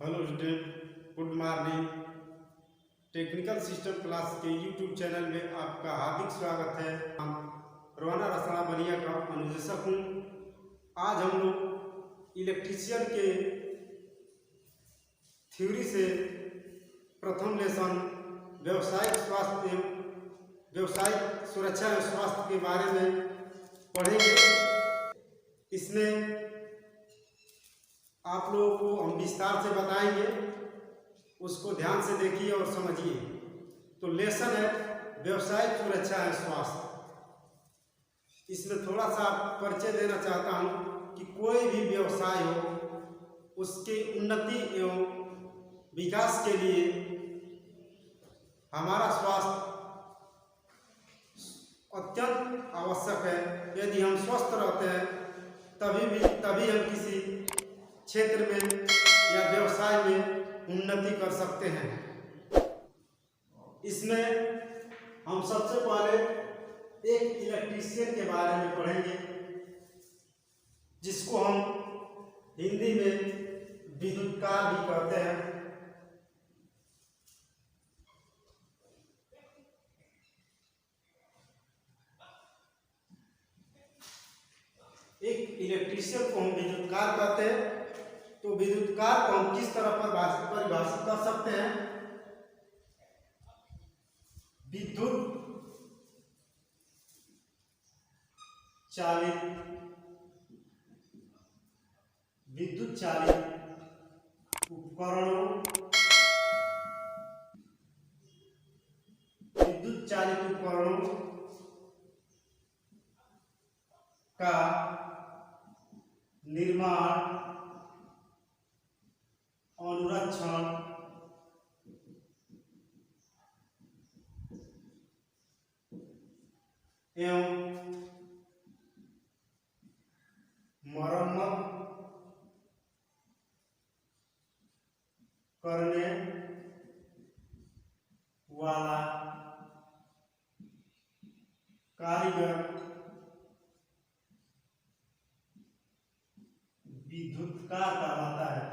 Hello student, good morning. Technical system class के YouTube channel में आपका हार्दिक स्वागत है। हम रवाना रसड़ा बलिया का अनुदेशक हूँ। आज हम लोग इलेक्ट्रीशियन के थ्योरी से प्रथम लेसन व्यावसायिक स्वास्थ्य एवं व्यावसायिक सुरक्षा एवं स्वास्थ्य के बारे में पढ़ेंगे। इसमें आप लोगों को हम विस्तार से बताएंगे, उसको ध्यान से देखिए और समझिए। तो लेसन है व्यावसायिक सुरक्षा एवं स्वास्थ्य। इसमें थोड़ा सा परिचय देना चाहता हूँ कि कोई भी व्यवसाय हो, उसके उन्नति एवं विकास के लिए हमारा स्वास्थ्य अत्यंत आवश्यक है। यदि हम स्वस्थ रहते हैं तभी हम किसी क्षेत्र में या व्यवसाय में उन्नति कर सकते हैं। इसमें हम सबसे पहले एक इलेक्ट्रीशियन के बारे में पढ़ेंगे, जिसको हम हिंदी में विद्युतकार भी कहते हैं। एक इलेक्ट्रीशियन को हम विद्युतकार कहते हैं। तो विद्युतकार को हम किस तरह परिभाषित कर सकते हैं? विद्युत चालित उपकरणों का निर्माण, अनुरक्षण एवं मरम्मत करने वाला कारीगर विद्युतकार कहलाता है।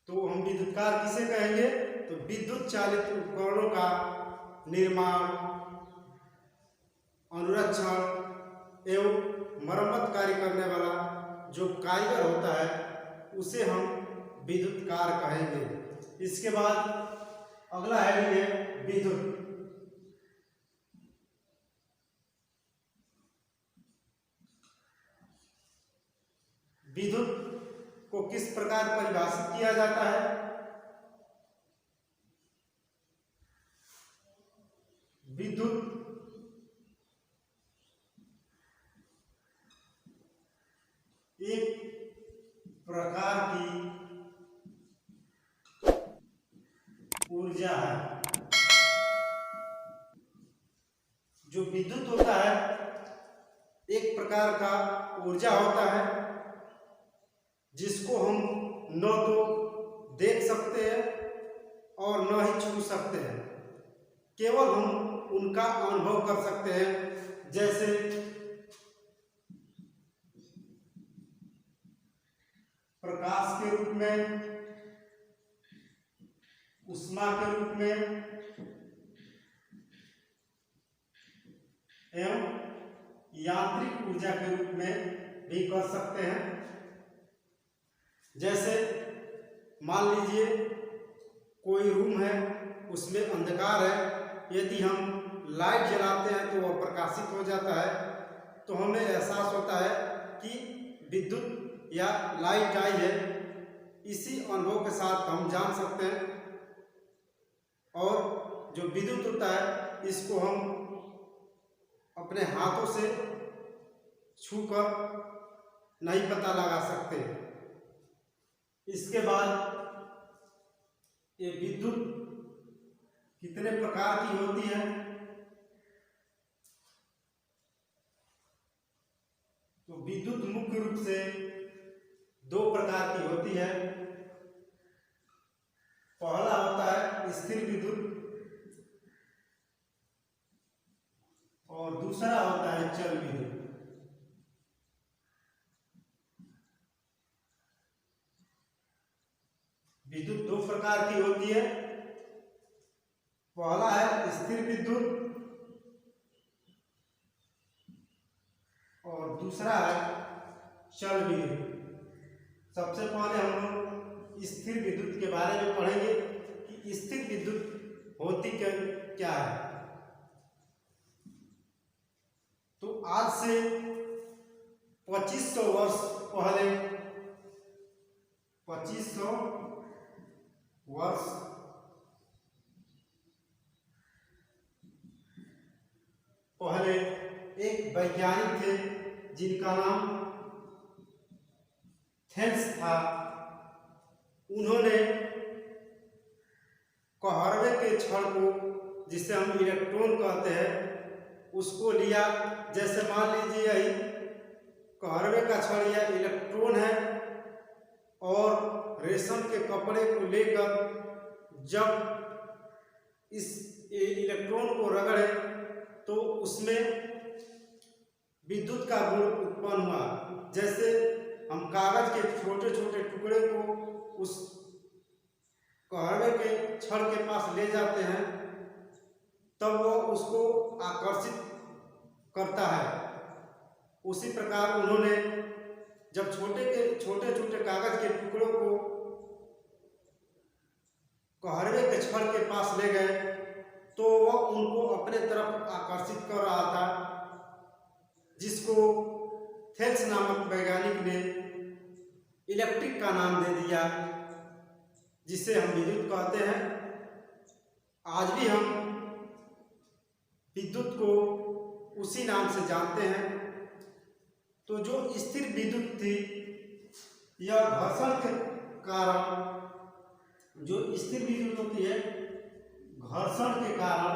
तो हम विद्युतकार किसे कहेंगे? तो विद्युत चालित उपकरणों का निर्माण, अनुरक्षण एवं मरम्मत कार्य करने वाला जो कारीगर होता है, उसे हम विद्युतकार कहेंगे। इसके बाद अगला हेडिंग है विद्युत। विद्युत को किस प्रकार परिभाषित किया जाता है? विद्युत एक प्रकार की ऊर्जा है। जो विद्युत होता है एक प्रकार का ऊर्जा होता है, जिसको हम न तो देख सकते हैं और न ही छू सकते हैं, केवल हम उनका अनुभव कर सकते हैं। जैसे प्रकाश के रूप में, ऊष्मा के रूप में एवं यांत्रिक ऊर्जा के रूप में भी कर सकते हैं। जैसे मान लीजिए कोई रूम है, उसमें अंधकार है, यदि हम लाइट जलाते हैं तो वह प्रकाशित हो जाता है, तो हमें एहसास होता है कि विद्युत या लाइट आई है। इसी अनुभव के साथ हम जान सकते हैं। और जो विद्युत होता है, इसको हम अपने हाथों से छूकर नहीं पता लगा सकते। इसके बाद ये विद्युत कितने प्रकार की होती है? तो विद्युत मुख्य रूप से दो प्रकार की होती है। पहला होता है स्थिर विद्युत विद्युत दो प्रकार की होती है। पहला है स्थिर विद्युत और दूसरा है चल विद्युत। सबसे पहले हम लोग स्थिर विद्युत के बारे में पढ़ेंगे कि स्थिर विद्युत होती क्या है। तो आज से 2500 वर्ष पहले 2500 वर्ष पहले एक वैज्ञानिक थे जिनका नाम थेल्स था। उन्होंने कहरवे के क्षण को, जिसे हम इलेक्ट्रॉन कहते हैं, उसको लिया। जैसे मान लीजिए यही कहरवे का क्षण या इलेक्ट्रॉन है और रेशम के कपड़े को लेकर जब इस इलेक्ट्रॉन को रगड़े तो उसमें विद्युत का गुण उत्पन्न हुआ। जैसे हम कागज के छोटे छोटे टुकड़े को उस कहरवे के छड़ के पास ले जाते हैं तब वो उसको आकर्षित करता है। उसी प्रकार उन्होंने जब छोटे छोटे कागज के टुकड़ों को कहरवे के छड़ के पास ले गए तो वह उनको अपने तरफ आकर्षित कर रहा था, जिसको थेल्स नामक वैज्ञानिक ने इलेक्ट्रिक का नाम दे दिया, जिसे हम विद्युत कहते हैं। आज भी हम विद्युत को उसी नाम से जानते हैं। तो जो स्थिर विद्युत थी यह घर्षण के कारण, जो स्थिर विद्युत होती है घर्षण के कारण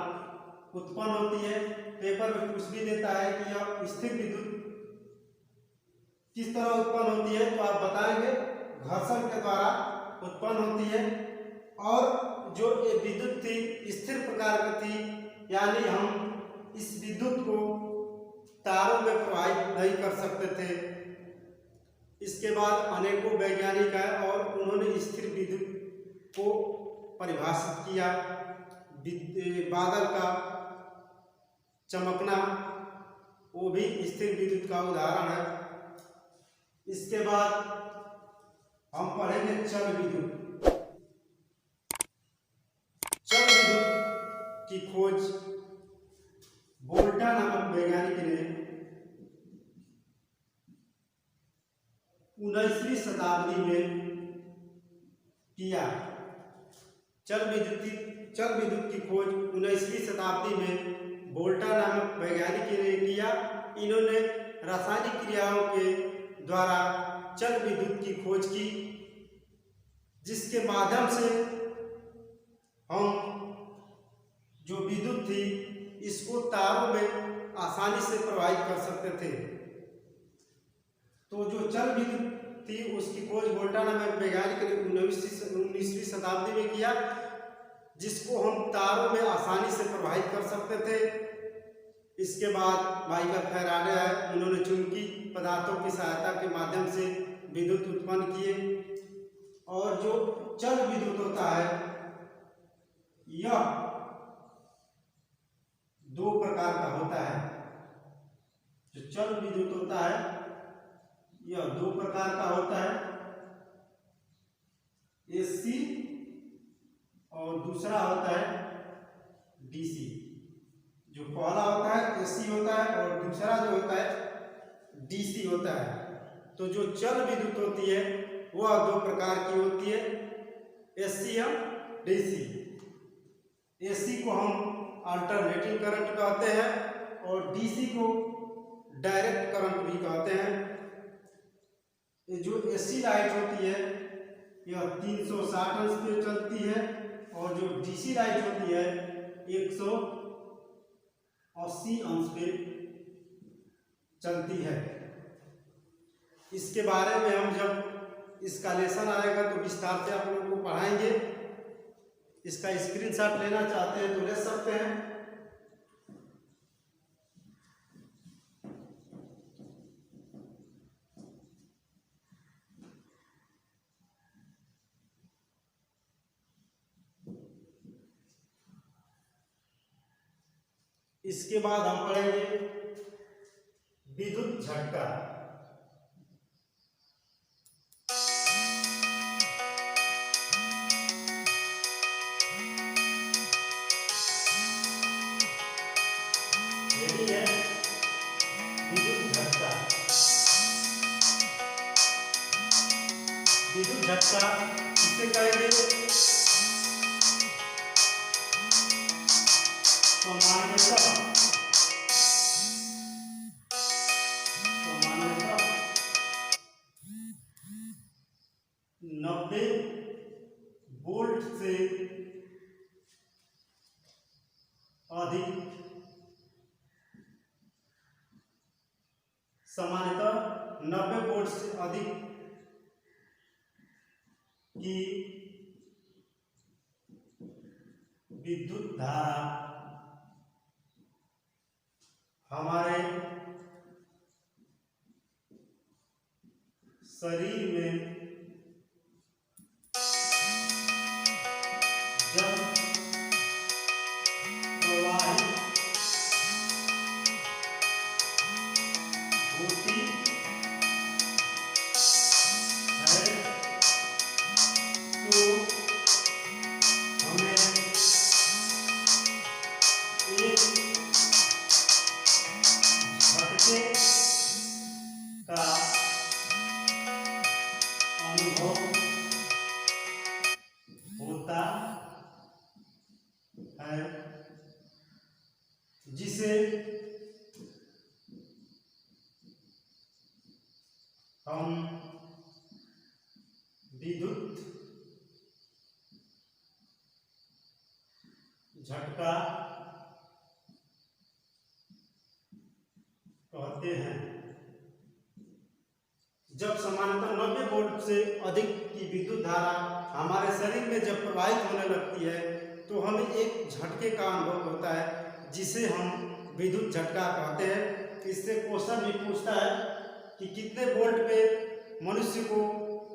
उत्पन्न होती है। पेपर में पूछ भी देता है कि यह स्थिर विद्युत किस तरह उत्पन्न होती है, तो आप बताएंगे घर्षण के द्वारा उत्पन्न होती है। और जो ये विद्युत थी स्थिर प्रकार की थी, यानी हम इस विद्युत को तारों में प्रवाहित नहीं कर सकते थे। इसके बाद अनेकों वैज्ञानिक आए और उन्होंने स्थिर विद्युत को परिभाषित किया। बादल का चमकना वो भी स्थिर विद्युत का उदाहरण है। इसके बाद हम पढ़ेंगे चल विद्युत। चल विद्युत की खोज वोल्टा नामक वैज्ञानिक ने 19वीं शताब्दी में किया। चल विद्युत की खोज 19वीं शताब्दी में वोल्टा नामक वैज्ञानिक ने किया। इन्होंने रासायनिक क्रियाओं के द्वारा चल विद्युत की खोज की, जिसके माध्यम से हम जो विद्युत थी इसको तारों में आसानी से प्रवाहित कर सकते थे। तो जो चल विद्युत थी उसकी खोज वोल्टा नामक वैज्ञानिक ने 19वीं शताब्दी में किया, जिसको हम तारों में आसानी से प्रवाहित कर सकते थे। इसके बाद माइकल फैराडे आए, उन्होंने चुंबकीय पदार्थों की सहायता के माध्यम से विद्युत उत्पन्न किए। और जो चल विद्युत होता है यह दो प्रकार का होता है। जो चल विद्युत होता है यह दो प्रकार का होता है, एसी और दूसरा होता है डीसी। जो पहला होता है एसी होता है और दूसरा जो होता है डीसी होता है। तो जो चल विद्युत होती है वह दो प्रकार की होती है, एसी या डीसी। एसी को हम अल्टरनेटिंग करंट कहते हैं और डीसी को डायरेक्ट करंट भी कहते हैं। ये जो एसी लाइट होती है यह 360 अंश पे चलती है और जो डीसी लाइट होती है 180 अंश पे चलती है। इसके बारे में हम जब इसका लेसन आएगा तो विस्तार से आप लोगों को पढ़ाएंगे। इसका स्क्रीनशॉट लेना चाहते हैं तो ले सकते हैं। इसके बाद हम पढ़ेंगे विद्युत झटका। यही है विद्युत झटका। विद्युत झटका किसे कहेंगे? सामान्यतः 90 वोल्ट से अधिक, सामान्यतः 90 वोल्ट से अधिक की विद्युत धारा हमारे शरीर में जब प्रवाहित होती है तो हमें एक झटके का अनुभव होता है, जिसे हम विद्युत झटका कहते हैं। जब सामान्यतः 90 वोल्ट से अधिक की विद्युत धारा हमारे शरीर में जब प्रवाहित होने लगती है तो हमें एक झटके का अनुभव होता है, जिसे हम विद्युत झटका कहते हैं। इससे क्वेश्चन भी पूछता है कि कितने वोल्ट पे मनुष्य को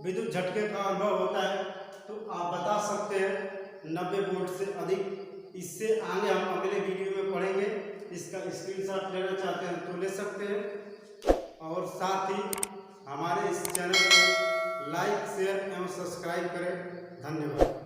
विद्युत झटके का अनुभव होता है, तो आप बता सकते हैं 90 वोल्ट से अधिक। इससे आगे हम अगले वीडियो में पढ़ेंगे। इसका स्क्रीनशॉट लेना चाहते हैं तो ले सकते हैं, और साथ ही हमारे इस चैनल को लाइक, शेयर एवं सब्सक्राइब करें। धन्यवाद।